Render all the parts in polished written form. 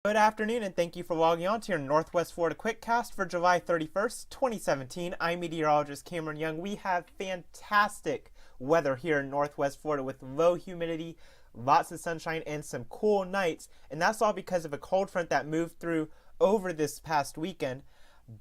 Good afternoon, and thank you for logging on to your Northwest Florida QuickCast for July 31st, 2017. I'm meteorologist Cameron Young. We have fantastic weather here in Northwest Florida with low humidity, lots of sunshine, and some cool nights. And that's all because of a cold front that moved through over this past weekend.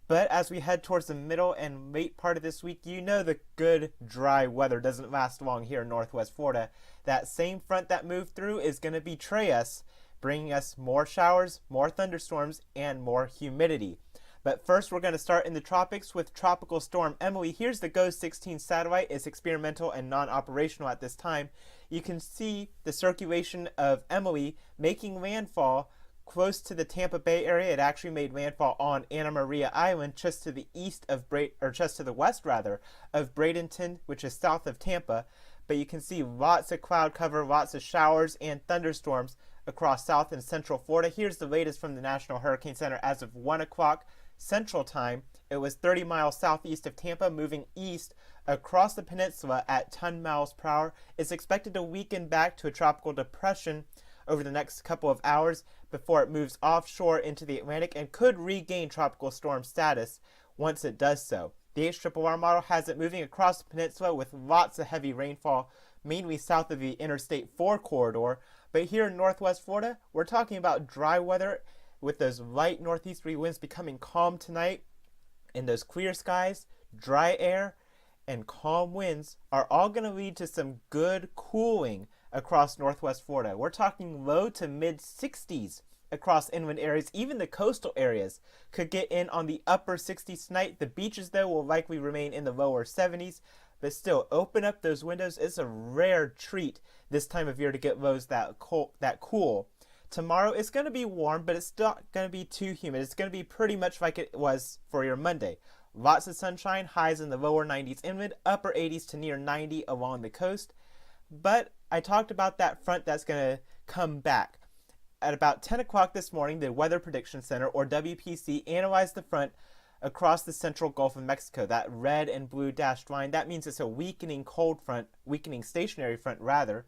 But as we head towards the middle and late part of this week, you know the good dry weather doesn't last long here in Northwest Florida. That same front that moved through is going to betray us, bringing us more showers, more thunderstorms, and more humidity. But first, we're going to start in the tropics with Tropical Storm Emily. Here's the GOES 16 satellite. It's experimental and non-operational at this time. You can see the circulation of Emily making landfall close to the Tampa Bay area. It actually made landfall on Anna Maria Island, just to the east of just to the west rather of Bradenton, which is south of Tampa. But you can see lots of cloud cover, lots of showers and thunderstorms across South and Central Florida. Here's the latest from the National Hurricane Center as of 1 o'clock Central Time. It was 30 miles southeast of Tampa, moving east across the peninsula at 10 miles per hour. It's expected to weaken back to a tropical depression over the next couple of hours before it moves offshore into the Atlantic and could regain tropical storm status once it does so. The HRRR model has it moving across the peninsula with lots of heavy rainfall, mainly south of the Interstate 4 corridor. But here in Northwest Florida, we're talking about dry weather with those light northeasterly winds becoming calm tonight, and those clear skies, dry air, and calm winds are all going to lead to some good cooling across Northwest Florida. We're talking low to mid 60s across inland areas. Even the coastal areas could get in on the upper 60s tonight. The beaches, though, will likely remain in the lower 70s. But still, open up those windows. It's a rare treat this time of year to get lows that cool. Tomorrow it's going to be warm, but it's not going to be too humid. It's going to be pretty much like it was for your Monday. Lots of sunshine, highs in the lower 90s inland, upper 80s to near 90 along the coast. But I talked about that front that's going to come back. At about 10 o'clock this morning, the Weather Prediction Center, or WPC, analyzed the front across the central Gulf of Mexico. That red and blue dashed line, that means it's a weakening cold front, weakening stationary front rather.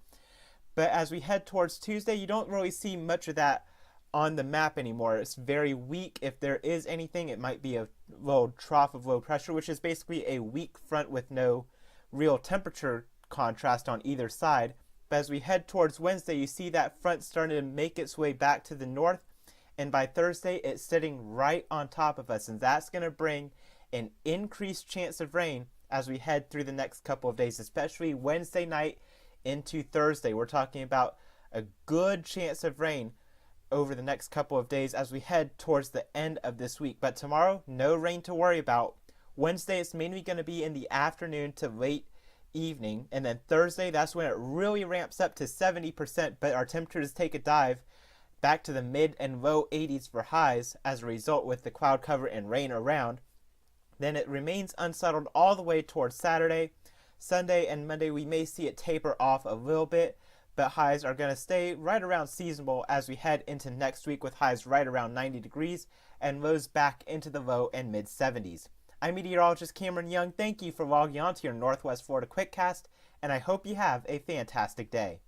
But as we head towards Tuesday, you don't really see much of that on the map anymore. It's very weak. If there is anything, it might be a little trough of low pressure, which is basically a weak front with no real temperature contrast on either side. But as we head towards Wednesday, you see that front starting to make its way back to the north. And by Thursday, it's sitting right on top of us. And that's going to bring an increased chance of rain as we head through the next couple of days, especially Wednesday night into Thursday. We're talking about a good chance of rain over the next couple of days as we head towards the end of this week. But tomorrow, no rain to worry about. Wednesday, it's mainly going to be in the afternoon to late evening. And then Thursday, that's when it really ramps up to 70%. But our temperatures take a dive back to the mid and low 80s for highs as a result with the cloud cover and rain around. Then it remains unsettled all the way towards Saturday. Sunday and Monday we may see it taper off a little bit, but highs are going to stay right around seasonable as we head into next week with highs right around 90 degrees and lows back into the low and mid 70s. I'm meteorologist Cameron Young. Thank you for logging on to your Northwest Florida QuickCast, and I hope you have a fantastic day.